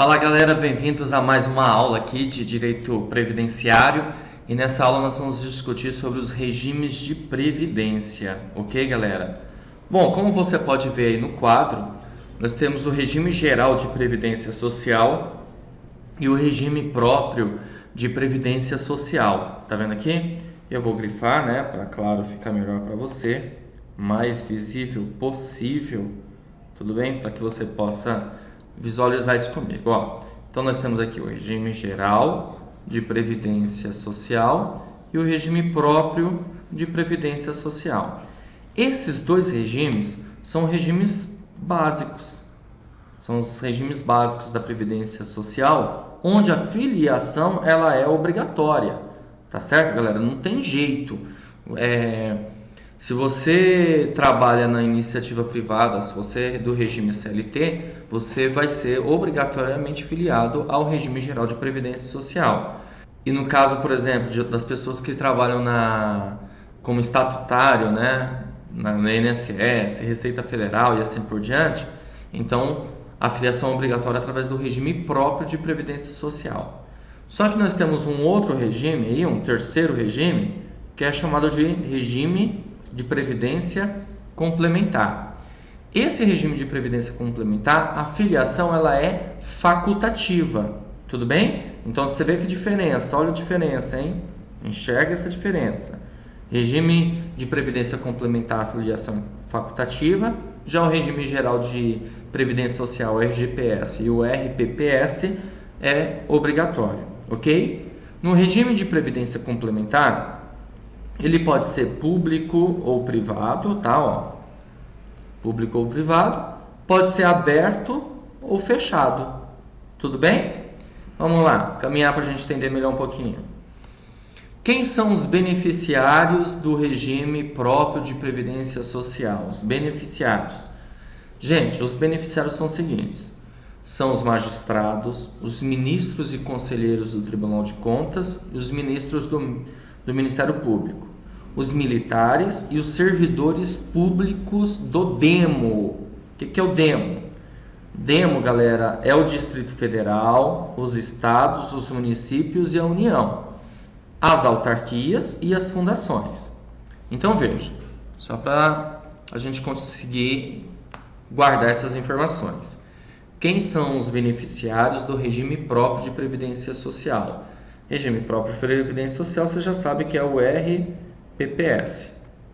Fala galera, bem-vindos a mais uma aula aqui de Direito Previdenciário e nessa aula nós vamos discutir sobre os regimes de previdência, ok galera? Bom, como você pode ver aí no quadro, nós temos o regime geral de previdência social e o regime próprio de previdência social, tá vendo aqui? Eu vou grifar, né, para claro ficar melhor para você, mais visível possível, tudo bem? Para que você possa visualizar isso comigo, ó. Então nós temos aqui o regime geral de previdência social e o regime próprio de previdência social. Esses dois regimes são regimes básicos. São os regimes básicos da previdência social, onde a filiação ela é obrigatória, tá certo, galera? Não tem jeito. Se você trabalha na iniciativa privada, se você é do regime CLT, você vai ser obrigatoriamente filiado ao regime geral de previdência social. E no caso, por exemplo, das pessoas que trabalham como estatutário, né, na INSS, Receita Federal e assim por diante, então a filiação é obrigatória através do regime próprio de previdência social. Só que nós temos um outro regime, aí, um terceiro regime, que é chamado de regime de previdência complementar. Esse regime de previdência complementar, a filiação ela é facultativa, tudo bem? Então você vê que diferença, olha a diferença, hein? Enxerga essa diferença. Regime de previdência complementar, a filiação facultativa, já o regime geral de previdência social, o RGPS e o RPPS é obrigatório, ok? No regime de previdência complementar, ele pode ser público ou privado, tá? Ó. Público ou privado, pode ser aberto ou fechado, tudo bem? Vamos lá, caminhar para a gente entender melhor um pouquinho. Quem são os beneficiários do regime próprio de previdência social? Os beneficiários. Gente, os beneficiários são os seguintes: são os magistrados, os ministros e conselheiros do Tribunal de Contas e os ministros do Ministério Público, os militares e os servidores públicos do DEMO. O que é o DEMO? DEMO, galera, é o Distrito Federal, os estados, os municípios e a União, as autarquias e as fundações. Então veja, só para a gente conseguir guardar essas informações. Quem são os beneficiários do regime próprio de previdência social? Regime próprio de previdência social, você já sabe que é o RPPS,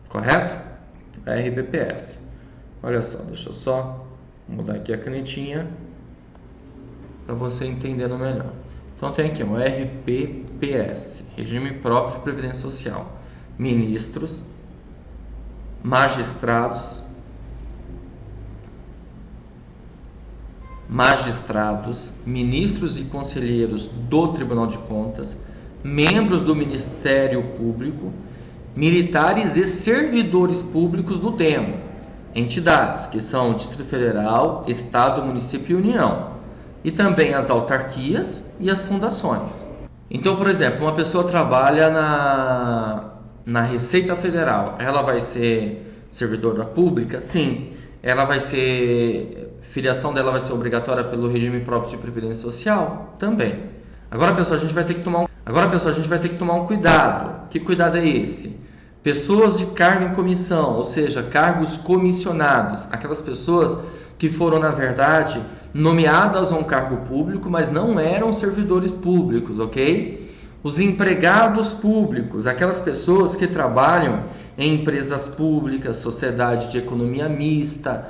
correto? RPPS. Olha só, deixa eu só mudar aqui a canetinha para você entendendo melhor. Então tem aqui o RPPS, Regime Próprio de Previdência Social. Ministros, magistrados, ministros e conselheiros do Tribunal de Contas, membros do Ministério Público, militares e servidores públicos do DEMO, entidades que são o Distrito Federal, Estado, Município e União, e também as autarquias e as fundações. Então, por exemplo, uma pessoa trabalha na Receita Federal, ela vai ser servidora pública? Sim. Ela vai ser... filiação dela vai ser obrigatória pelo regime próprio de previdência social? Também. Agora, pessoal, a gente vai ter que tomar um cuidado. Que cuidado é esse? Pessoas de cargo em comissão, ou seja, cargos comissionados, aquelas pessoas que foram, na verdade, nomeadas a um cargo público, mas não eram servidores públicos, ok? Os empregados públicos, aquelas pessoas que trabalham em empresas públicas, sociedade de economia mista,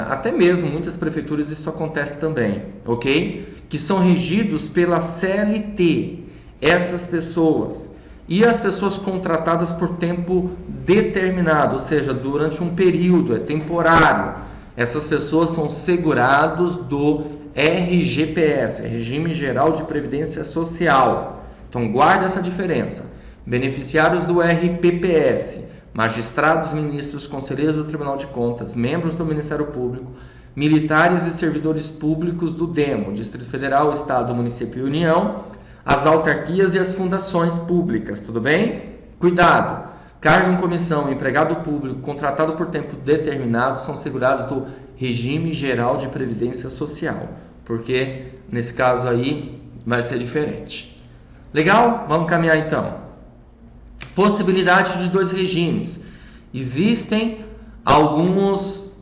até mesmo muitas prefeituras isso acontece também, ok? Que são regidos pela CLT, essas pessoas, e as pessoas contratadas por tempo determinado, ou seja, durante um período, é temporário. Essas pessoas são segurados do RGPS, Regime Geral de Previdência Social. Então guarde essa diferença. Beneficiários do RPPS, magistrados, ministros, conselheiros do Tribunal de Contas, membros do Ministério Público, militares e servidores públicos do DEMO, Distrito Federal, Estado, Município e União, as autarquias e as fundações públicas, tudo bem? Cuidado! Cargo em comissão, empregado público, contratado por tempo determinado são segurados do Regime Geral de Previdência Social. porque nesse caso aí vai ser diferente. Legal? Vamos caminhar então. Possibilidade de dois regimes. Existem alguns,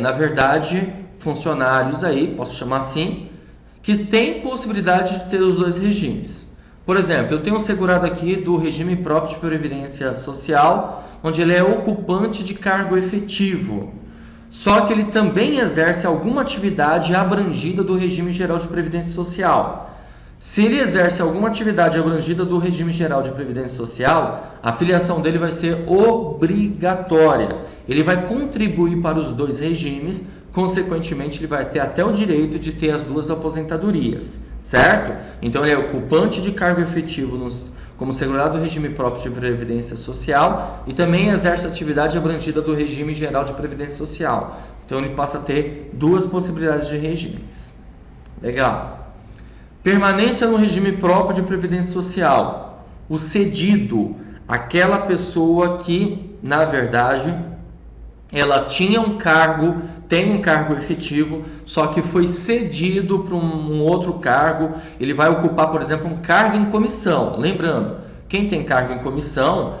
na verdade, funcionários aí, posso chamar assim, que tem possibilidade de ter os dois regimes. Por exemplo, eu tenho um segurado aqui do regime próprio de previdência social, onde ele é ocupante de cargo efetivo. Só que ele também exerce alguma atividade abrangida do regime geral de previdência social. Se ele exerce alguma atividade abrangida do regime geral de previdência social, a filiação dele vai ser obrigatória. Ele vai contribuir para os dois regimes, consequentemente ele vai ter até o direito de ter as duas aposentadorias, certo? Então ele é ocupante de cargo efetivo como segurado do regime próprio de previdência social e também exerce atividade abrangida do regime geral de previdência social. Então ele passa a ter duas possibilidades de regimes. Legal. Permanência no regime próprio de previdência social. O cedido, aquela pessoa que, na verdade, ela tinha um cargo, tem um cargo efetivo, só que foi cedido para um outro cargo. Ele vai ocupar, por exemplo, um cargo em comissão. Lembrando, quem tem cargo em comissão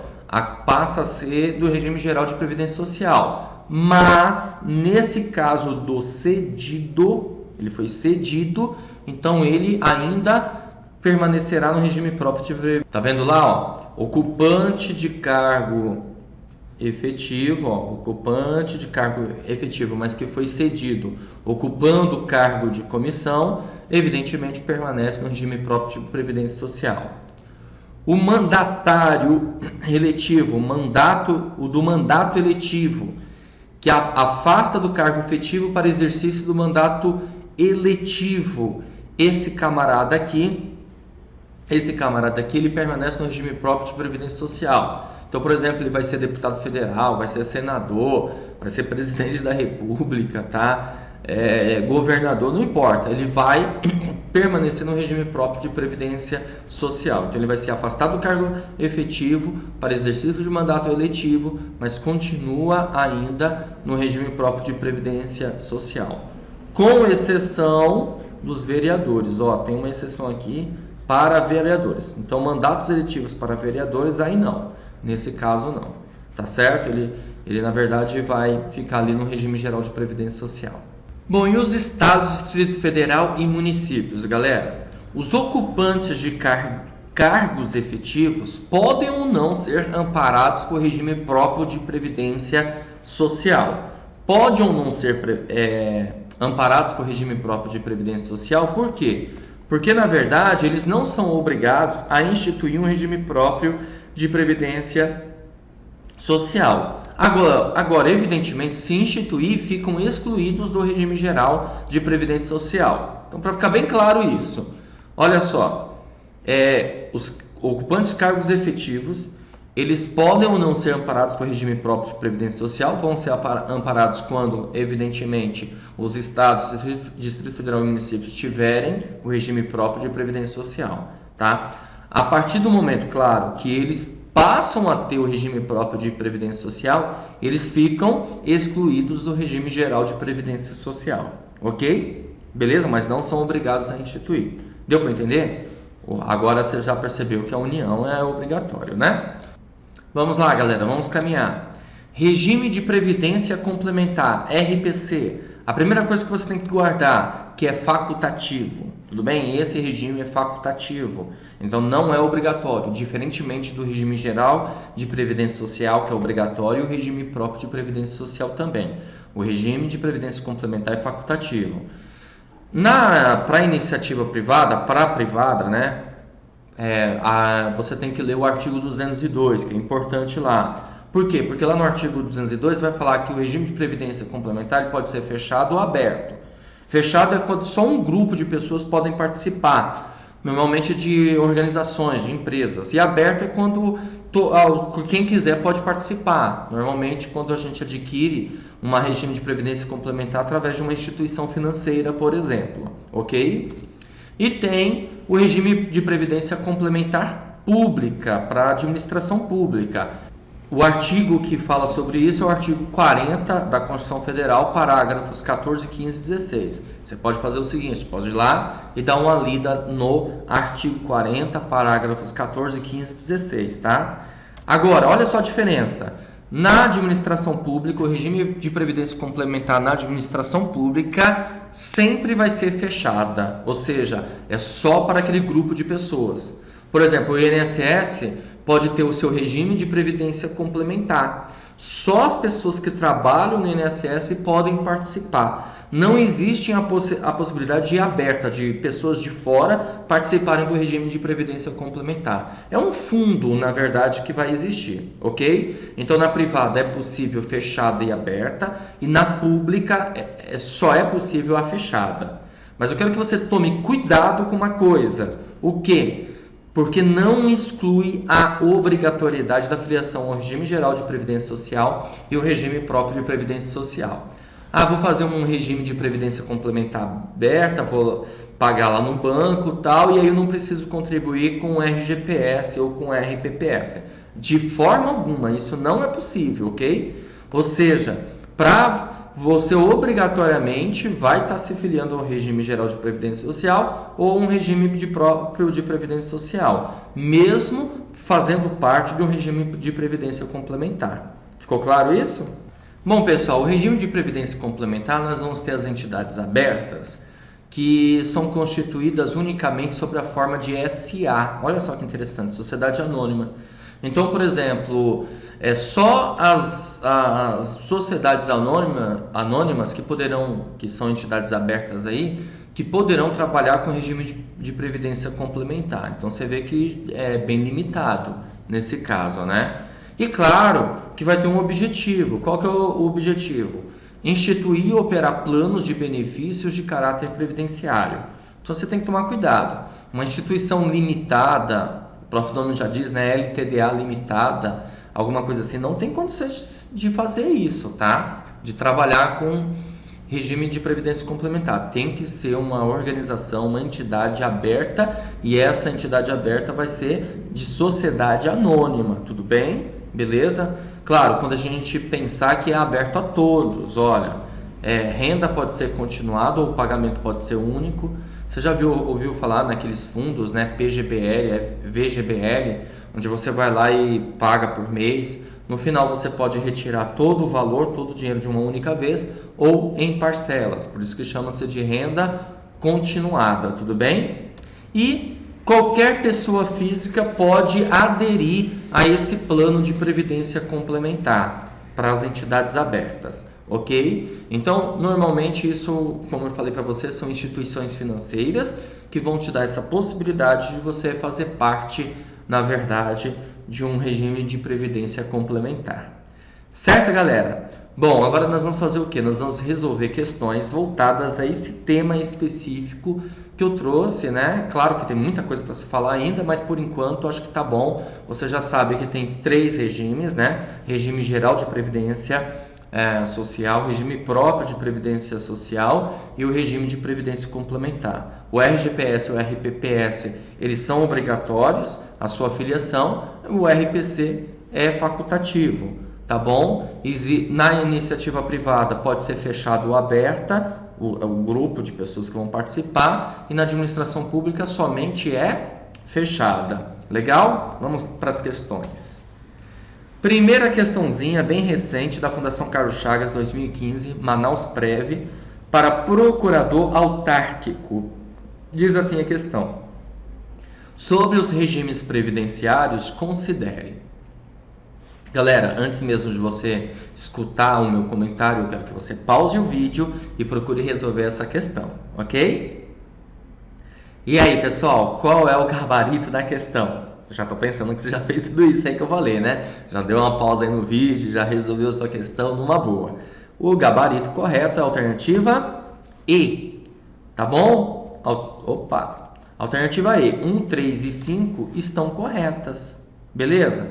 passa a ser do regime geral de previdência social. Mas, nesse caso do cedido, ele foi cedido, então ele ainda permanecerá no regime próprio de previdência. Tá vendo lá, ó? Ocupante de cargo efetivo, ó, ocupante de cargo efetivo, mas que foi cedido, ocupando o cargo de comissão, evidentemente permanece no regime próprio de previdência social. O mandatário eletivo, o do mandato eletivo, que afasta do cargo efetivo para exercício do mandato eletivo. Esse camarada aqui, ele permanece no regime próprio de previdência social. Então, por exemplo, ele vai ser deputado federal, vai ser senador, vai ser presidente da república, tá? Governador, não importa, ele vai permanecer no regime próprio de previdência social. Então ele vai ser afastado do cargo efetivo para exercício de mandato eletivo, mas continua ainda no regime próprio de previdência social, com exceção dos vereadores. Ó, tem uma exceção aqui para vereadores. Então mandatos eletivos para vereadores aí não, nesse caso não, tá certo? Ele na verdade vai ficar ali no regime geral de previdência social. Bom, e os estados, Distrito Federal e municípios, galera? Os ocupantes de cargos efetivos podem ou não ser amparados por regime próprio de previdência social. Podem ou não ser amparados por regime próprio de previdência social, por quê? Porque, na verdade, eles não são obrigados a instituir um regime próprio de previdência social. Agora, evidentemente, se instituir, ficam excluídos do regime geral de previdência social. Então, para ficar bem claro isso, olha só, os ocupantes de cargos efetivos, eles podem ou não ser amparados por regime próprio de previdência social, vão ser amparados quando, evidentemente, os estados, Distrito Federal e municípios tiverem o regime próprio de previdência social, tá? A partir do momento, claro, que eles passam a ter o regime próprio de previdência social, eles ficam excluídos do regime geral de previdência social, ok? Beleza? Mas não são obrigados a instituir. Deu para entender? Agora você já percebeu que a união é obrigatório, né? Vamos lá, galera, vamos caminhar. Regime de previdência complementar, RPC. A primeira coisa que você tem que guardar, que é facultativo. Tudo bem? Esse regime é facultativo, então não é obrigatório, diferentemente do regime geral de previdência social, que é obrigatório, e o regime próprio de previdência social também. O regime de previdência complementar é facultativo. Para a iniciativa privada, para a privada, né, você tem que ler o artigo 202, que é importante lá. Por quê? Porque lá no artigo 202 vai falar que o regime de previdência complementar pode ser fechado ou aberto. Fechado é quando só um grupo de pessoas podem participar, normalmente de organizações, de empresas. E aberto é quando quem quiser pode participar, normalmente quando a gente adquire um regime de previdência complementar através de uma instituição financeira, por exemplo, ok? E tem o regime de previdência complementar pública, para administração pública. O artigo que fala sobre isso é o artigo 40 da Constituição Federal, parágrafos 14, 15 e 16. Você pode fazer o seguinte, pode ir lá e dar uma lida no artigo 40, parágrafos 14, 15 e 16, tá? Agora, olha só a diferença. Na administração pública, o regime de previdência complementar na administração pública sempre vai ser fechada, ou seja, é só para aquele grupo de pessoas. Por exemplo, o INSS pode ter o seu regime de previdência complementar. Só as pessoas que trabalham no INSS podem participar. Não existe a possibilidade de aberta de pessoas de fora participarem do regime de previdência complementar. É um fundo, na verdade, que vai existir, ok? Então, na privada é possível fechada e aberta, e na pública só é possível a fechada. Mas eu quero que você tome cuidado com uma coisa. O quê? Porque não exclui a obrigatoriedade da filiação ao regime geral de previdência social e o regime próprio de previdência social. Ah, vou fazer um regime de previdência complementar aberta, vou pagar lá no banco tal, e aí eu não preciso contribuir com o RGPS ou com o RPPS. De forma alguma, isso não é possível, ok? Ou seja, você obrigatoriamente vai estar se filiando ao regime geral de previdência social ou um regime próprio de previdência social, mesmo fazendo parte de um regime de previdência complementar. Ficou claro isso? Bom, pessoal, o regime de previdência complementar, nós vamos ter as entidades abertas que são constituídas unicamente sob a forma de SA. Olha só que interessante, sociedade anônima. Então, por exemplo, só as sociedades anônimas que são entidades abertas aí, que poderão trabalhar com regime de previdência complementar. Então, você vê que é bem limitado nesse caso, né? E claro que vai ter um objetivo. Qual que é o objetivo? Instituir e operar planos de benefícios de caráter previdenciário. Então, você tem que tomar cuidado. Uma instituição limitada, o próprio nome já diz, né? LTDA limitada, alguma coisa assim, não tem condições de fazer isso, tá? De trabalhar com regime de previdência complementar. Tem que ser uma organização, uma entidade aberta, e essa entidade aberta vai ser de sociedade anônima, tudo bem? Beleza? Claro, quando a gente pensar que é aberto a todos, olha, renda pode ser continuada ou o pagamento pode ser único. Você já ouviu falar naqueles fundos, né, PGBL, VGBL, onde você vai lá e paga por mês. No final você pode retirar todo o valor, todo o dinheiro de uma única vez ou em parcelas. Por isso que chama-se de renda continuada, tudo bem? E qualquer pessoa física pode aderir a esse plano de previdência complementar para as entidades abertas, ok? Então, normalmente isso, como eu falei para você, são instituições financeiras que vão te dar essa possibilidade de você fazer parte, na verdade, de um regime de previdência complementar. Certo, galera? Bom, agora nós vamos fazer o quê? Nós vamos resolver questões voltadas a esse tema específico que eu trouxe, né? Claro que tem muita coisa para se falar ainda, mas por enquanto acho que tá bom. Você já sabe que tem 3 regimes, né? Regime geral de previdência social, regime próprio de previdência social e o regime de previdência complementar. O RGPS e o RPPS, eles são obrigatórios, a sua filiação, o RPC é facultativo, tá bom? Na iniciativa privada pode ser fechado ou aberta, o grupo de pessoas que vão participar, e na administração pública somente é fechada. Legal? Vamos para as questões. Primeira questãozinha bem recente da Fundação Carlos Chagas 2015, Manaus Prev, para procurador autárquico. Diz assim a questão: sobre os regimes previdenciários, considere. Galera, antes mesmo de você escutar o meu comentário, eu quero que você pause o vídeo e procure resolver essa questão, ok? E aí, pessoal, qual é o gabarito da questão? Já estou pensando que você já fez tudo isso aí que eu falei, né? Já deu uma pausa aí no vídeo, já resolveu sua questão numa boa. O gabarito correto é a alternativa E, tá bom? Alternativa E, 1, 3 e 5 estão corretas, beleza?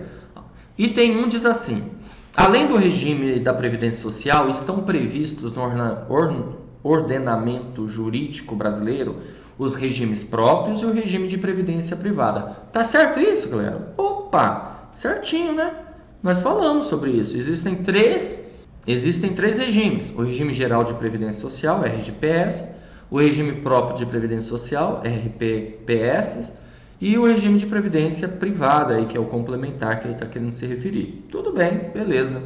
E tem um diz assim: além do regime da Previdência Social, estão previstos no ordenamento jurídico brasileiro os regimes próprios e o regime de previdência privada. Tá certo isso, galera? Opa, certinho, né? Nós falamos sobre isso. Existem três regimes: o regime geral de previdência social, RGPS, o regime próprio de previdência social, RPPS, e o regime de previdência privada, aí, que é o complementar que ele está querendo se referir. Tudo bem, beleza.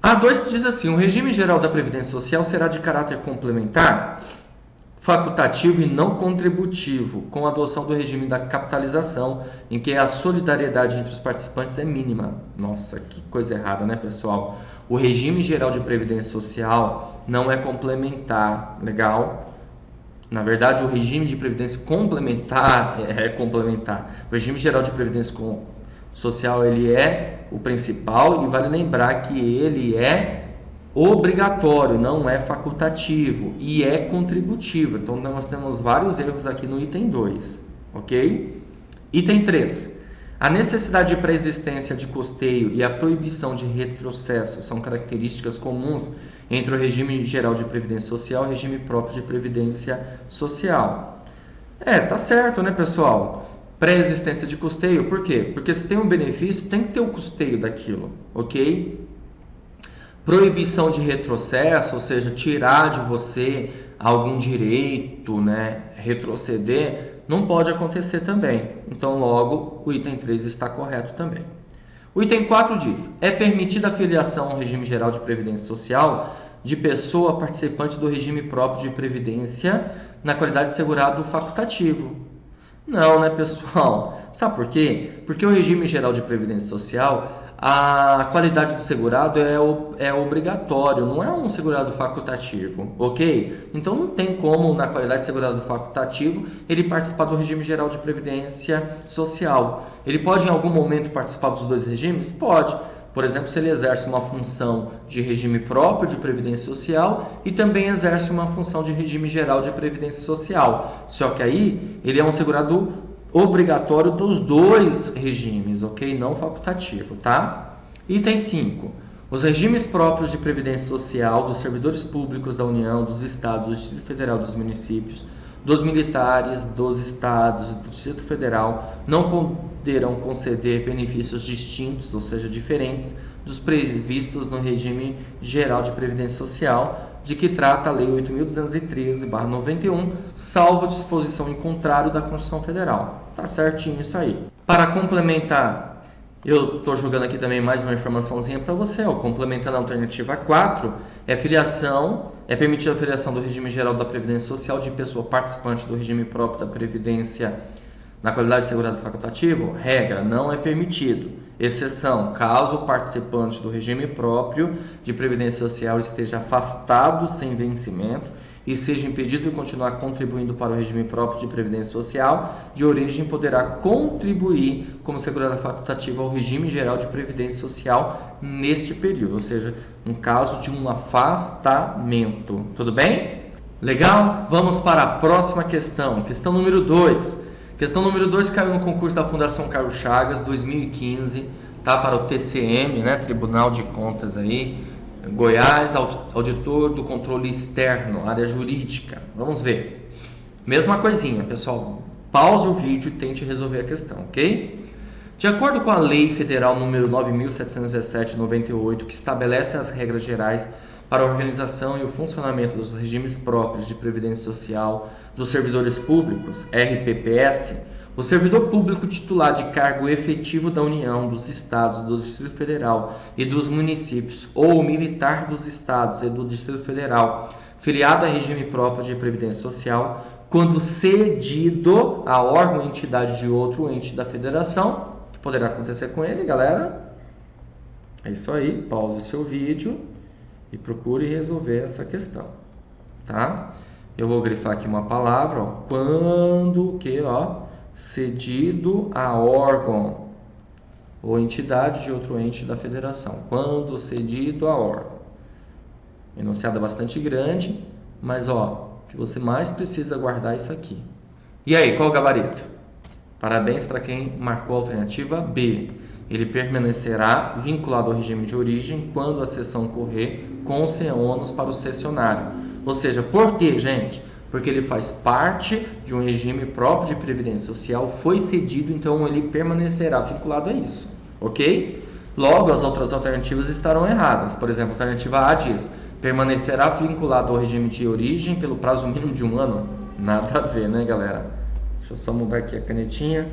A 2 diz assim: o regime geral da previdência social será de caráter complementar, facultativo e não contributivo, com a adoção do regime da capitalização, em que a solidariedade entre os participantes é mínima. Nossa, que coisa errada, né, pessoal? O regime geral de previdência social não é complementar, legal? Na verdade, o regime de previdência complementar é complementar. O regime geral de previdência social, ele é o principal, e vale lembrar que ele é obrigatório, não é facultativo, e é contributivo. Então nós temos vários erros aqui no item 2, ok? Item 3. A necessidade de pré-existência de custeio e a proibição de retrocesso são características comuns entre o regime geral de previdência social e o regime próprio de previdência social. Tá certo, né, pessoal? Pré-existência de custeio, por quê? Porque se tem um benefício, tem que ter o custeio daquilo, ok? Proibição de retrocesso, ou seja, tirar de você algum direito, né, retroceder, não pode acontecer também. Então, logo, o item 3 está correto também. O item 4 diz: é permitida a filiação ao regime geral de previdência social de pessoa participante do regime próprio de previdência na qualidade de segurado facultativo. Não, né, pessoal? Sabe por quê? Porque o regime geral de previdência social, a qualidade do segurado é obrigatório, não é um segurado facultativo, ok? Então não tem como, na qualidade de segurado facultativo, ele participar do regime geral de previdência social. Ele pode em algum momento participar dos dois regimes? Pode. Por exemplo, se ele exerce uma função de regime próprio de previdência social e também exerce uma função de regime geral de previdência social. Só que aí ele é um segurado obrigatório dos dois regimes, ok? Não facultativo, tá? Item 5. Os regimes próprios de previdência social dos servidores públicos da União, dos Estados, do Distrito Federal, dos municípios, dos militares, dos Estados e do Distrito Federal não poderão conceder benefícios distintos, ou seja, diferentes, dos previstos no regime geral de previdência social, de que trata a Lei 8.213/91, salvo disposição em contrário da Constituição Federal. Tá certinho isso aí. Para complementar, eu estou jogando aqui também mais uma informaçãozinha para você. Complementando a alternativa 4, é permitida a filiação do regime geral da Previdência Social de pessoa participante do regime próprio da Previdência na qualidade de segurado facultativo? Regra, não é permitido. Exceção, caso o participante do regime próprio de previdência social esteja afastado sem vencimento e seja impedido de continuar contribuindo para o regime próprio de previdência social de origem, poderá contribuir como segurado facultativo ao regime geral de previdência social neste período, ou seja, no caso de um afastamento. Tudo bem? Legal? Vamos para a próxima questão. Questão número 2. Questão número 2 caiu no concurso da Fundação Carlos Chagas 2015, tá? Para o TCM, né? Tribunal de Contas aí, Goiás, auditor do controle externo, área jurídica. Vamos ver. Mesma coisinha, pessoal. Pause o vídeo e tente resolver a questão, ok? De acordo com a Lei Federal número 9.717/98, que estabelece as regras gerais para a organização e o funcionamento dos regimes próprios de previdência social dos servidores públicos, RPPS, o servidor público titular de cargo efetivo da União, dos Estados, do Distrito Federal e dos municípios, ou o militar dos Estados e do Distrito Federal, filiado a regime próprio de previdência social, quando cedido a órgão ou entidade de outro ente da federação, que poderá acontecer com ele, galera. É isso aí, pause seu vídeo e procure resolver essa questão, tá? Eu vou grifar aqui uma palavra, quando que, cedido a órgão ou entidade de outro ente da federação. Quando cedido a órgão. Enunciado bastante grande, mas o que você mais precisa guardar é isso aqui. E aí, qual o gabarito? Parabéns para quem marcou a alternativa B. Ele permanecerá vinculado ao regime de origem quando a cessão ocorrer com os ônus para o cessionário. Ou seja, por quê, gente? Porque ele faz parte de um regime próprio de previdência social, foi cedido, então ele permanecerá vinculado a isso, ok? Logo, as outras alternativas estarão erradas. Por exemplo, a alternativa A diz: permanecerá vinculado ao regime de origem pelo prazo mínimo de 1 ano. Nada a ver, né, galera? Deixa eu só mudar aqui a canetinha.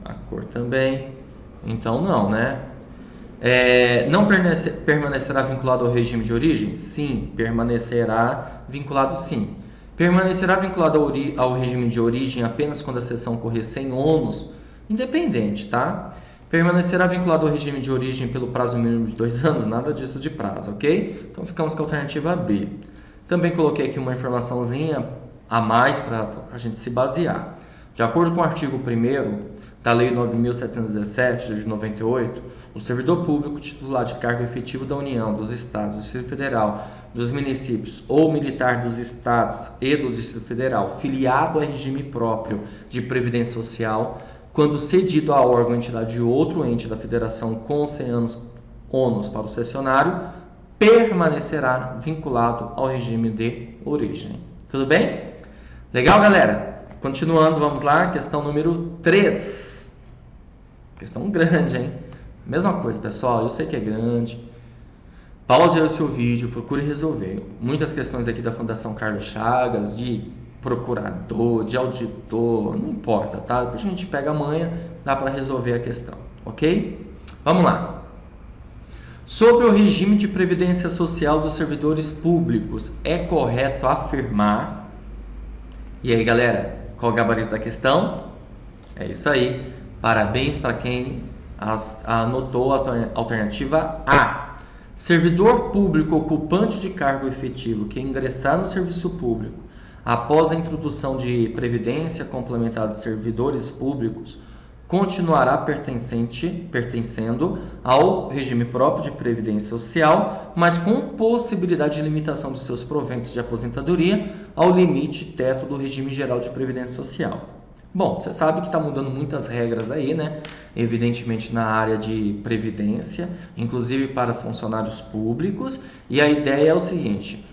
A cor também. Então não, né? Não permanecerá vinculado ao regime de origem? Sim, permanecerá vinculado sim. Permanecerá vinculado ao regime de origem apenas quando a cessão ocorrer sem ônus, independente, tá? Permanecerá vinculado ao regime de origem pelo prazo mínimo de 2 anos? Nada disso de prazo, ok? Então ficamos com a alternativa B. Também coloquei aqui uma informaçãozinha a mais para a gente se basear. De acordo com o artigo 1º da Lei 9.717 de 98, o servidor público titular de cargo efetivo da União, dos Estados, do Distrito Federal, dos municípios ou militar dos Estados e do Distrito Federal, filiado a regime próprio de previdência social, quando cedido a órgão ou entidade de outro ente da Federação com sem ônus para o cessionário, permanecerá vinculado ao regime de origem. Tudo bem? Legal, galera? Continuando, vamos lá, questão número 3. Questão grande, hein? Mesma coisa, pessoal, eu sei que é grande. Pause aí o seu vídeo, procure resolver. Muitas questões aqui da Fundação Carlos Chagas, de procurador, de auditor, não importa, tá? Depois a gente pega a manha, dá para resolver a questão, ok? Vamos lá. Sobre o regime de previdência social dos servidores públicos, é correto afirmar... E aí, galera, qual o gabarito da questão? É isso aí. Parabéns para quem anotou a alternativa A. Servidor público ocupante de cargo efetivo que ingressar no serviço público após a introdução de previdência complementar de servidores públicos continuará pertencendo ao regime próprio de previdência social, mas com possibilidade de limitação de seus proventos de aposentadoria ao limite teto do regime geral de previdência social. Bom, você sabe que está mudando muitas regras aí, né? Evidentemente na área de previdência, inclusive para funcionários públicos, e a ideia é o seguinte: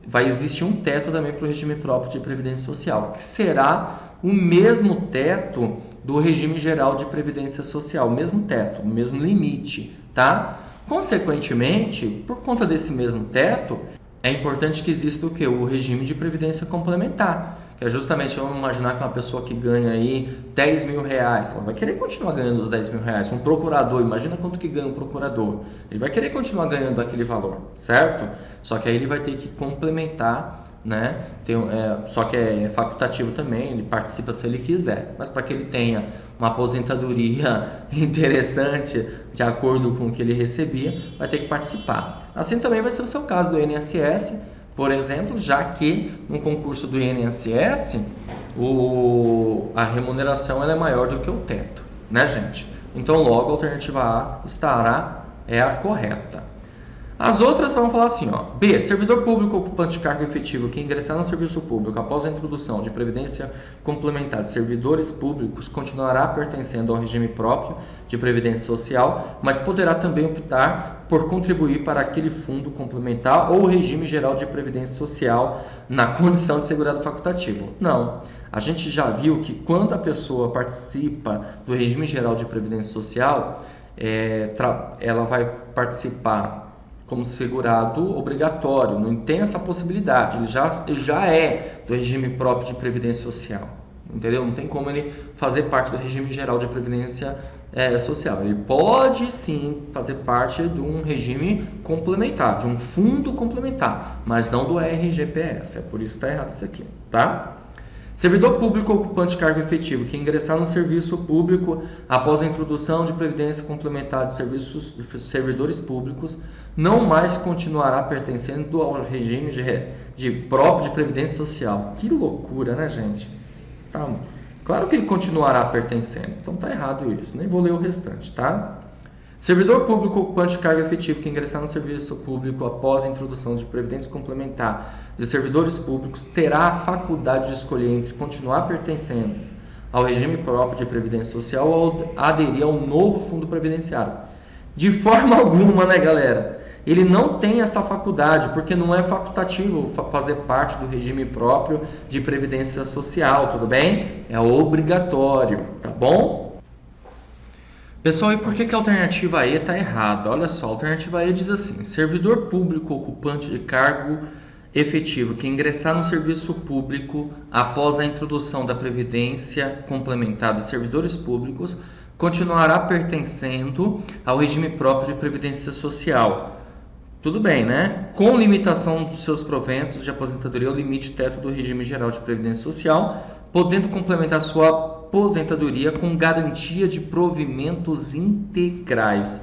vai existir um teto também para o regime próprio de previdência social, que será o mesmo teto do regime geral de previdência social, o mesmo teto, o mesmo limite, tá? Consequentemente, por conta desse mesmo teto, é importante que exista o quê? O regime de previdência complementar, que é justamente, vamos imaginar que uma pessoa que ganha aí 10 mil reais, ela vai querer continuar ganhando os 10 mil reais. Um procurador, imagina quanto que ganha um procurador. Ele vai querer continuar ganhando aquele valor, certo? Só que aí ele vai ter que complementar, né? Só que é facultativo também, ele participa se ele quiser. Mas para que ele tenha uma aposentadoria interessante, de acordo com o que ele recebia, vai ter que participar. Assim também vai ser o seu caso do INSS, por exemplo, já que no concurso do INSS a remuneração ela é maior do que o teto, né, gente? Então, logo, a alternativa A é a correta. As outras vão falar assim, ó. B. Servidor público ocupante de cargo efetivo que ingressar no serviço público após a introdução de previdência complementar de servidores públicos continuará pertencendo ao regime próprio de previdência social, mas poderá também optar por contribuir para aquele fundo complementar ou regime geral de previdência social na condição de segurado facultativo. Não. A gente já viu que quando a pessoa participa do regime geral de previdência social, ela vai participar como segurado obrigatório, não tem essa possibilidade, ele já é do regime próprio de previdência social, entendeu? Não tem como ele fazer parte do regime geral de previdência social. Ele pode sim fazer parte de um regime complementar, de um fundo complementar, mas não do RGPS, é por isso que está errado isso aqui, tá? Servidor público ocupante de cargo efetivo que ingressar no serviço público após a introdução de previdência complementar de servidores públicos não mais continuará pertencendo ao regime próprio de previdência social. Que loucura, né, gente? Tá. Claro que ele continuará pertencendo, então tá errado isso. Nem vou ler o restante, tá? Servidor público ocupante de cargo efetivo que ingressar no serviço público após a introdução de previdência complementar de servidores públicos terá a faculdade de escolher entre continuar pertencendo ao regime próprio de previdência social ou aderir ao novo fundo previdenciário. De forma alguma, né, galera? Ele não tem essa faculdade, porque não é facultativo fazer parte do regime próprio de previdência social, tudo bem? É obrigatório, tá bom? Pessoal, e por que que a alternativa E está errada? Olha só, a alternativa E diz assim: servidor público ocupante de cargo efetivo que ingressar no serviço público após a introdução da Previdência Complementar dos servidores públicos continuará pertencendo ao regime próprio de Previdência Social. Tudo bem, né? Com limitação dos seus proventos de aposentadoria ao limite teto do regime geral de Previdência Social, podendo complementar sua aposentadoria com garantia de provimentos integrais.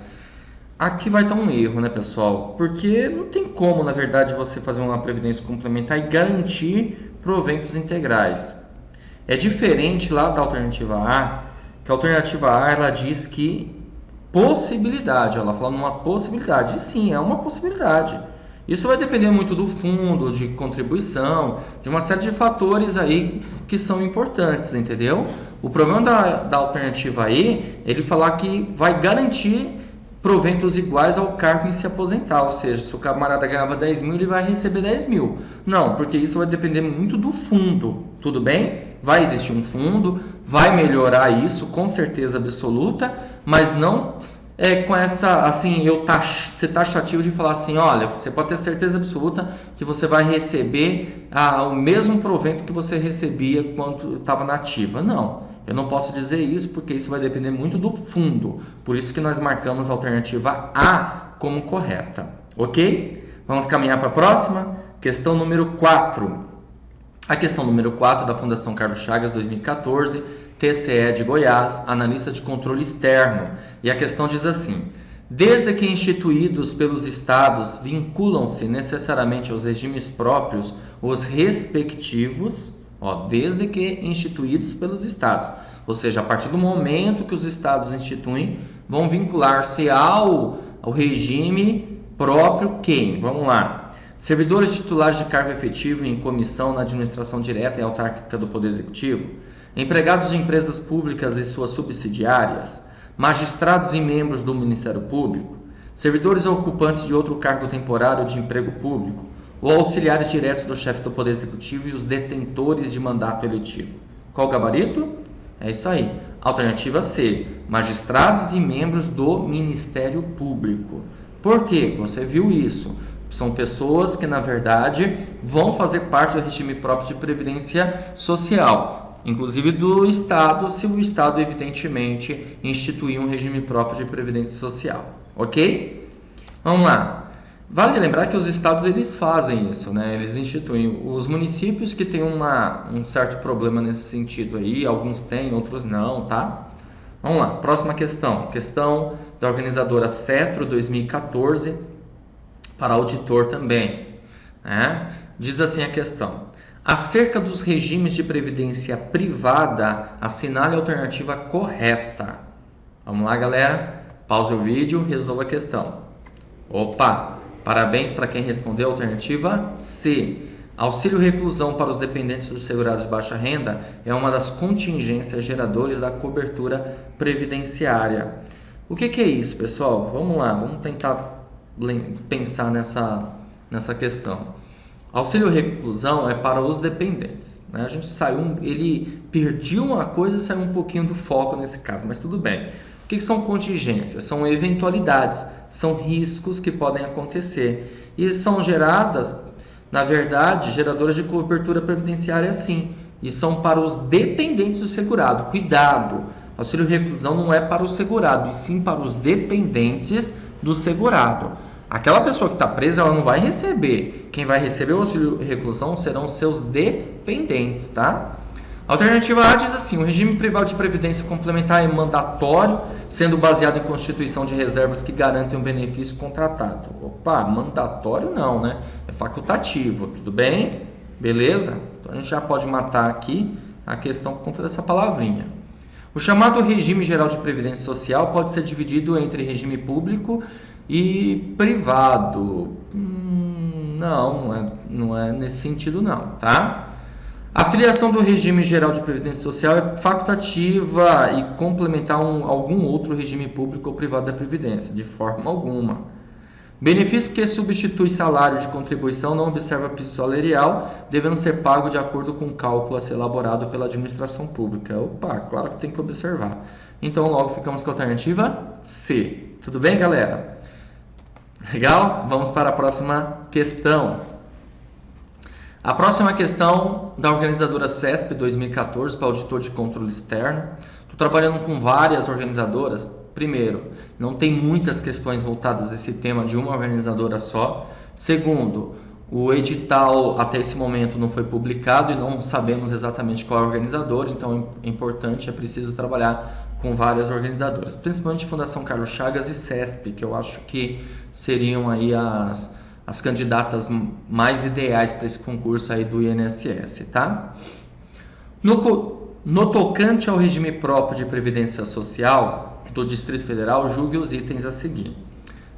Aqui vai estar um erro, né, pessoal? Porque não tem como, na verdade, você fazer uma previdência complementar e garantir proventos integrais. É diferente lá da alternativa A, que a alternativa A ela diz que possibilidade, ela fala numa possibilidade, e sim, é uma possibilidade. Isso vai depender muito do fundo, de contribuição, de uma série de fatores aí que são importantes, entendeu? O problema da alternativa E, ele falar que vai garantir proventos iguais ao cargo em se aposentar, ou seja, se o camarada ganhava 10 mil, ele vai receber 10 mil. Não, porque isso vai depender muito do fundo, tudo bem? Vai existir um fundo, vai melhorar isso, com certeza absoluta, mas não com essa, assim, ser taxativo de falar assim, olha, você pode ter certeza absoluta que você vai receber o mesmo provento que você recebia quando estava na ativa. Não. Eu não posso dizer isso porque isso vai depender muito do fundo. Por isso que nós marcamos a alternativa A como correta. Ok? Vamos caminhar para a próxima. Questão número 4. A questão número 4 da Fundação Carlos Chagas, 2014, TCE de Goiás, analista de controle externo. E a questão diz assim: desde que instituídos pelos estados vinculam-se necessariamente aos regimes próprios os respectivos, desde que instituídos pelos estados, ou seja, a partir do momento que os estados instituem, vão vincular-se ao regime próprio quem? Vamos lá. Servidores titulares de cargo efetivo em comissão na administração direta e autárquica do Poder Executivo, empregados de empresas públicas e suas subsidiárias, magistrados e membros do Ministério Público, servidores ocupantes de outro cargo temporário de emprego público, ou auxiliares diretos do chefe do Poder Executivo e os detentores de mandato eletivo. Qual o gabarito? É isso aí. Alternativa C, magistrados e membros do Ministério Público. Por quê? Você viu isso. São pessoas que, na verdade, vão fazer parte do regime próprio de previdência social, inclusive do Estado, se o Estado, evidentemente, instituir um regime próprio de previdência social. Ok? Vamos lá. Vale lembrar que os estados eles fazem isso, né? Eles instituem. Os municípios que têm um certo problema nesse sentido aí, alguns têm, outros não, tá? Vamos lá, próxima questão. Questão da organizadora Cetro 2014, para auditor também, né? Diz assim a questão: acerca dos regimes de previdência privada, assinale a alternativa correta. Vamos lá, galera? Pausa o vídeo, resolva a questão. Opa! Parabéns para quem respondeu a alternativa C. Auxílio reclusão para os dependentes dos segurados de baixa renda é uma das contingências geradoras da cobertura previdenciária. O que é isso, pessoal? Vamos lá, vamos tentar pensar nessa questão. Auxílio reclusão é para os dependentes, né? A gente ele perdeu uma coisa e saiu um pouquinho do foco nesse caso, mas tudo bem. O que são contingências? São eventualidades, são riscos que podem acontecer e são geradas, na verdade, geradoras de cobertura previdenciária sim, e são para os dependentes do segurado. Cuidado, auxílio reclusão não é para o segurado, e sim para os dependentes do segurado. Aquela pessoa que está presa, ela não vai receber. Quem vai receber o auxílio reclusão serão seus dependentes, tá? A alternativa A diz assim: o regime privado de previdência complementar é mandatório, sendo baseado em constituição de reservas que garantem um benefício contratado. Opa, mandatório não, né? É facultativo, tudo bem? Beleza? Então a gente já pode matar aqui a questão por conta dessa palavrinha. O chamado regime geral de previdência social pode ser dividido entre regime público e privado. Não é nesse sentido não, tá? A filiação do regime geral de previdência social é facultativa e complementar algum outro regime público ou privado da previdência, de forma alguma. Benefício que substitui salário de contribuição não observa piso salarial, devendo ser pago de acordo com o cálculo a ser elaborado pela administração pública. Opa, claro que tem que observar. Então logo ficamos com a alternativa C. Tudo bem, galera? Legal? Vamos para a próxima questão. A próxima questão da organizadora CESP 2014 para auditor de controle externo. Estou trabalhando com várias organizadoras. Primeiro, não tem muitas questões voltadas a esse tema de uma organizadora só. Segundo, o edital até esse momento não foi publicado e não sabemos exatamente qual é a organizadora, então é importante, é preciso trabalhar com várias organizadoras, principalmente Fundação Carlos Chagas e CESP, que eu acho que seriam aí as candidatas mais ideais para esse concurso aí do INSS, tá? No tocante ao regime próprio de previdência social do Distrito Federal, julgue os itens a seguir.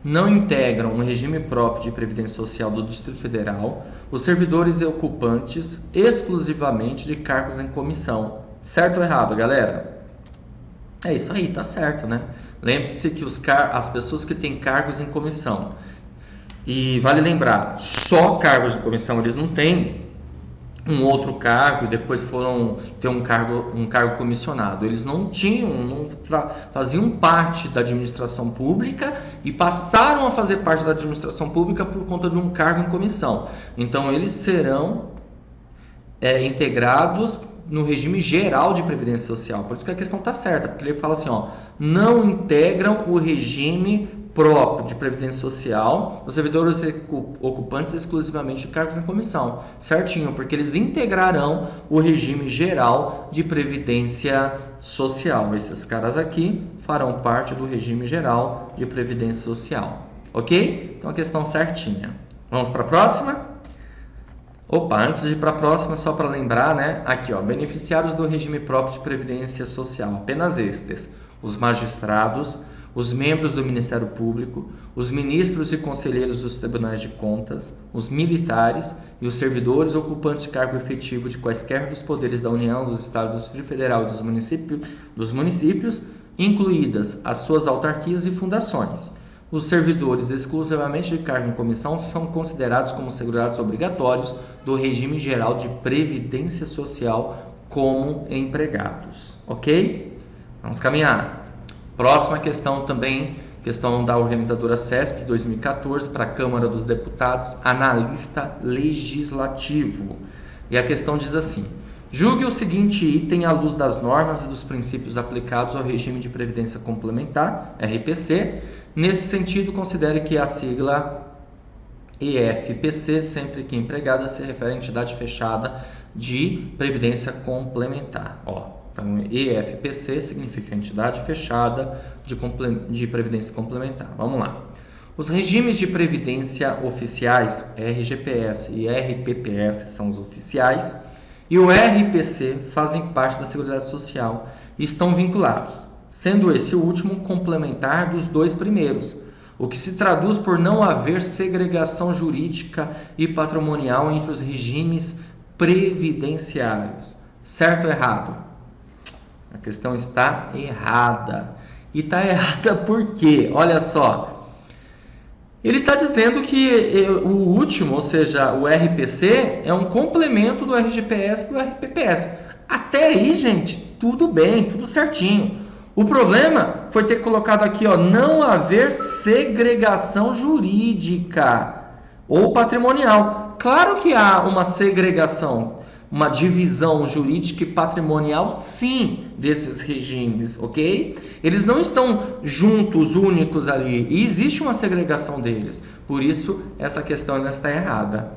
Não integram um regime próprio de previdência social do Distrito Federal os servidores e ocupantes exclusivamente de cargos em comissão. Certo ou errado, galera? É isso aí, tá certo, né? Lembre-se que as pessoas que têm cargos em comissão, e vale lembrar, só cargos de comissão, eles não têm um outro cargo e depois foram ter um cargo comissionado. Eles não tinham, faziam parte da administração pública e passaram a fazer parte da administração pública por conta de um cargo em comissão. Então eles serão integrados no regime geral de previdência social. Por isso que a questão está certa, porque ele fala assim, ó, não integram o regime próprio de previdência social os servidores ocupantes exclusivamente de cargos em comissão. Certinho, porque eles integrarão o regime geral de previdência social. Esses caras aqui farão parte do regime geral de previdência social. Ok? Então a questão certinha. Vamos para a próxima? Opa, antes de ir para a próxima, só para lembrar, né? Aqui, ó, beneficiários do regime próprio de previdência social, apenas estes: os magistrados, os membros do Ministério Público, os ministros e conselheiros dos tribunais de contas, os militares e os servidores ocupantes de cargo efetivo de quaisquer dos poderes da União, dos Estados, do Distrito Federal e dos municípios, incluídas as suas autarquias e fundações. Os servidores exclusivamente de cargo em comissão são considerados como segurados obrigatórios do regime geral de previdência social como empregados. Ok? Vamos caminhar. Próxima questão também, questão da organizadora CESP 2014 para a Câmara dos Deputados, analista legislativo. E a questão diz assim: julgue o seguinte item à luz das normas e dos princípios aplicados ao regime de previdência complementar, RPC. Nesse sentido, considere que a sigla EFPC, sempre que empregada, se refere à entidade fechada de previdência complementar. Então, EFPC significa entidade fechada de previdência complementar. Vamos lá. Os regimes de previdência oficiais, RGPS e RPPS, são os oficiais, e o RPC fazem parte da Seguridade Social e estão vinculados, sendo esse o último complementar dos dois primeiros, o que se traduz por não haver segregação jurídica e patrimonial entre os regimes previdenciários. Certo ou errado? A questão está errada. E está errada por quê? Olha só. Ele está dizendo que o último, ou seja, o RPC, é um complemento do RGPS e do RPPS. Até aí, gente, tudo bem, tudo certinho. O problema foi ter colocado aqui, ó, não haver segregação jurídica ou patrimonial. Claro que há uma segregação, uma divisão jurídica e patrimonial, sim, desses regimes, ok? Eles não estão juntos, únicos ali, e existe uma segregação deles. Por isso, essa questão ainda está errada.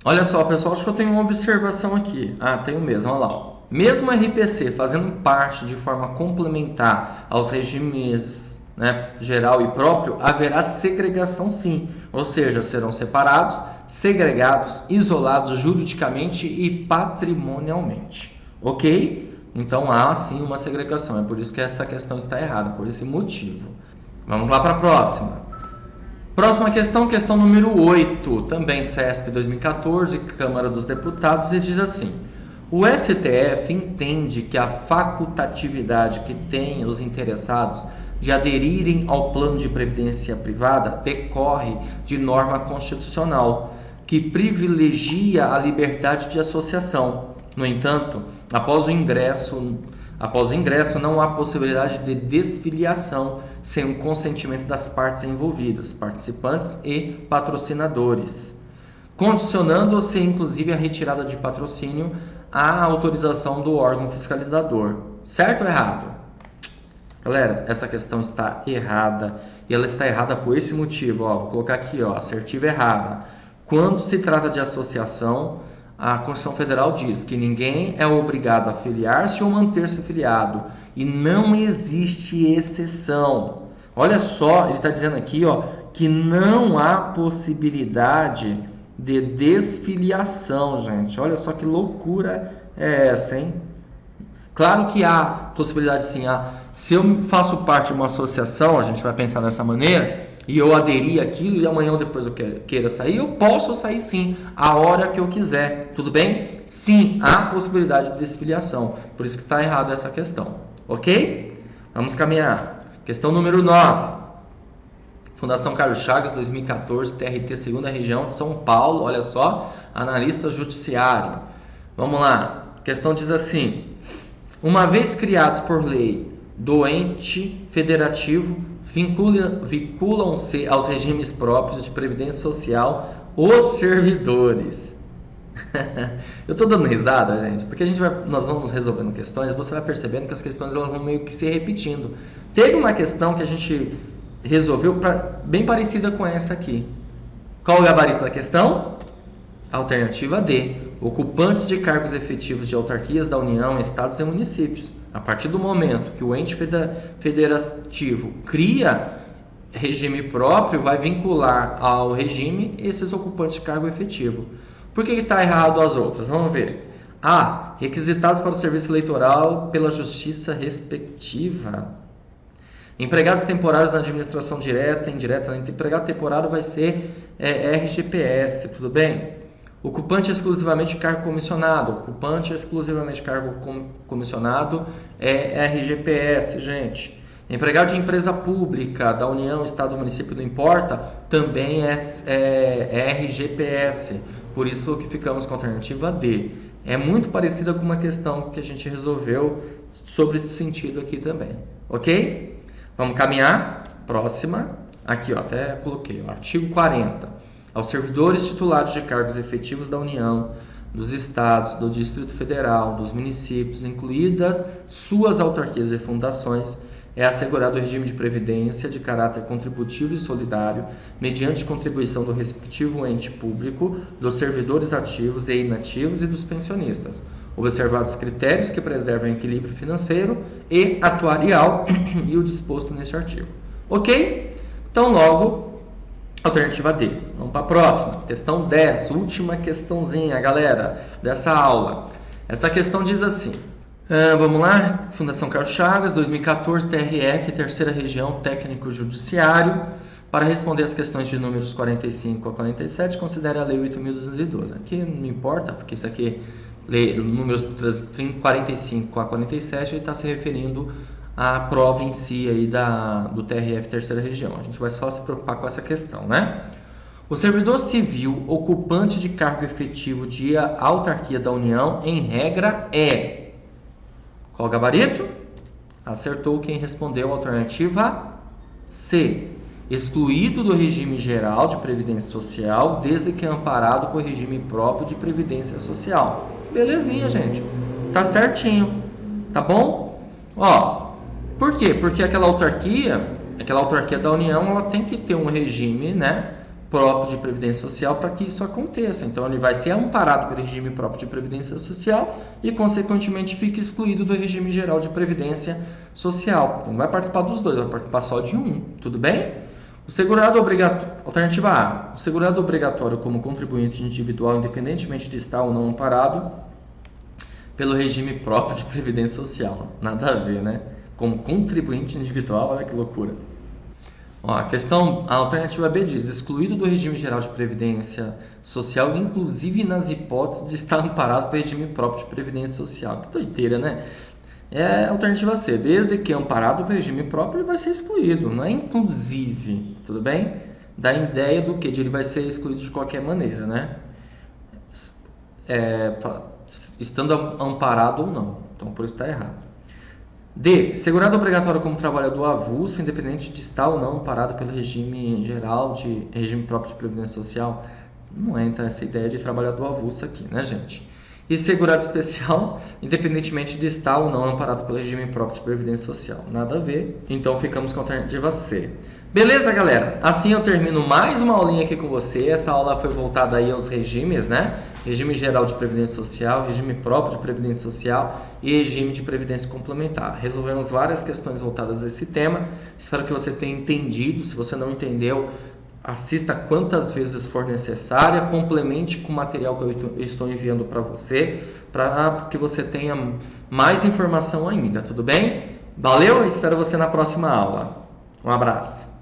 Olha só, pessoal, acho que eu tenho uma observação aqui. Tenho mesmo, olha lá, ó. Mesmo o RPC fazendo parte de forma complementar aos regimes, né, geral e próprio, haverá segregação sim, ou seja, serão separados, segregados, isolados juridicamente e patrimonialmente, ok? Então há sim uma segregação, é por isso que essa questão está errada, por esse motivo. Vamos lá para a próxima. Próxima questão, questão número 8, também CESP 2014, Câmara dos Deputados, e diz assim: o STF entende que a facultatividade que têm os interessados de aderirem ao plano de previdência privada decorre de norma constitucional que privilegia a liberdade de associação. No entanto, após Após o ingresso, não há possibilidade de desfiliação sem o consentimento das partes envolvidas, participantes e patrocinadores, condicionando-se inclusive a retirada de patrocínio à autorização do órgão fiscalizador. Certo ou errado? Galera, essa questão está errada, e ela está errada por esse motivo, ó, vou colocar aqui, ó, assertiva errada. Quando se trata de associação, a Constituição Federal diz que ninguém é obrigado a filiar-se ou manter-se afiliado, e não existe exceção. Olha só, ele está dizendo aqui, ó, que não há possibilidade de desfiliação, gente. Olha só que loucura é essa, hein? Claro que há possibilidade sim. Se eu faço parte de uma associação, a gente vai pensar dessa maneira, e eu aderir àquilo e amanhã ou depois eu queira sair, eu posso sair sim, a hora que eu quiser, tudo bem? Sim, há possibilidade de desfiliação, por isso que está errado essa questão, ok? Vamos caminhar. Questão número 9. Fundação Carlos Chagas, 2014, TRT, 2ª Região de São Paulo, olha só, analista judiciário. Vamos lá, a questão diz assim: uma vez criados por lei do ente federativo, vinculam-se aos regimes próprios de previdência social os servidores. Eu estou dando risada, gente, porque nós vamos resolvendo questões, você vai percebendo que as questões elas vão meio que se repetindo. Teve uma questão que a gente resolveu bem parecida com essa aqui. Qual o gabarito da questão? Alternativa D. Ocupantes de cargos efetivos de autarquias da União, estados e municípios. A partir do momento que o ente federativo cria regime próprio, vai vincular ao regime esses ocupantes de cargo efetivo. Por que está errado as outras? Vamos ver. A. Requisitados para o serviço eleitoral pela justiça respectiva. Empregados temporários na administração direta, indireta. Empregado temporário vai ser RGPS, tudo bem? Ocupante exclusivamente cargo comissionado. Ocupante exclusivamente cargo comissionado é RGPS, gente. Empregado de empresa pública da União, Estado, Município, não importa, também é RGPS. Por isso que ficamos com a alternativa D. É muito parecida com uma questão que a gente resolveu sobre esse sentido aqui também. Ok? Vamos caminhar. Próxima. Aqui, ó, até coloquei. Ó, artigo 40. Aos servidores titulares de cargos efetivos da União, dos Estados, do Distrito Federal, dos municípios, incluídas suas autarquias e fundações, é assegurado o regime de previdência de caráter contributivo e solidário, mediante contribuição do respectivo ente público, dos servidores ativos e inativos e dos pensionistas, observados critérios que preservam o equilíbrio financeiro e atuarial e o disposto neste artigo. Ok? Então, logo, alternativa D. Vamos para a próxima. Questão 10, última questãozinha, galera, dessa aula. Essa questão diz assim. Vamos lá. Fundação Carlos Chagas, 2014, TRF, 3ª Região, Técnico Judiciário. Para responder as questões de números 45 a 47, considere a Lei 8.212. Aqui não importa, porque isso aqui, números 45 a 47, ele está se referindo a prova em si aí do TRF 3ª Região. A gente vai só se preocupar com essa questão, né? O servidor civil ocupante de cargo efetivo de autarquia da União, em regra, é... Qual o gabarito? Acertou quem respondeu a alternativa C. Excluído do regime geral de previdência social, desde que amparado por regime próprio de previdência social. Belezinha, gente. Tá certinho. Tá bom? Ó... Por quê? Porque aquela autarquia da União, ela tem que ter um regime, né, próprio de previdência social para que isso aconteça. Então, ele vai ser amparado pelo regime próprio de previdência social e, consequentemente, fica excluído do regime geral de previdência social. Então, não vai participar dos dois, vai participar só de um. Tudo bem? O segurado obrigatório, alternativa A, o segurado obrigatório como contribuinte individual, independentemente de estar ou não amparado pelo regime próprio de previdência social. Nada a ver, né? Como contribuinte individual, olha que loucura. Ó, a alternativa B diz, excluído do regime geral de previdência social, inclusive nas hipóteses de estar amparado pelo regime próprio de previdência social. Que doideira, né? É a alternativa C, desde que amparado pelo regime próprio, ele vai ser excluído, não é inclusive, tudo bem? Dá a ideia do que? De ele vai ser excluído de qualquer maneira, né? Estando amparado ou não, então por isso está errado. D. Segurado obrigatório como trabalhador avulso, independente de estar ou não amparado pelo regime geral de regime próprio de previdência social. Não entra essa ideia de trabalhador avulso aqui, né, gente? E segurado especial, independentemente de estar ou não amparado pelo regime próprio de previdência social. Nada a ver. Então ficamos com a alternativa C. Beleza, galera? Assim eu termino mais uma aulinha aqui com você. Essa aula foi voltada aí aos regimes, né? Regime geral de previdência social, regime próprio de previdência social e regime de previdência complementar. Resolvemos várias questões voltadas a esse tema. Espero que você tenha entendido. Se você não entendeu, assista quantas vezes for necessária, complemente com o material que eu estou enviando para você, para que você tenha mais informação ainda, tudo bem? Valeu? Espero você na próxima aula. Um abraço.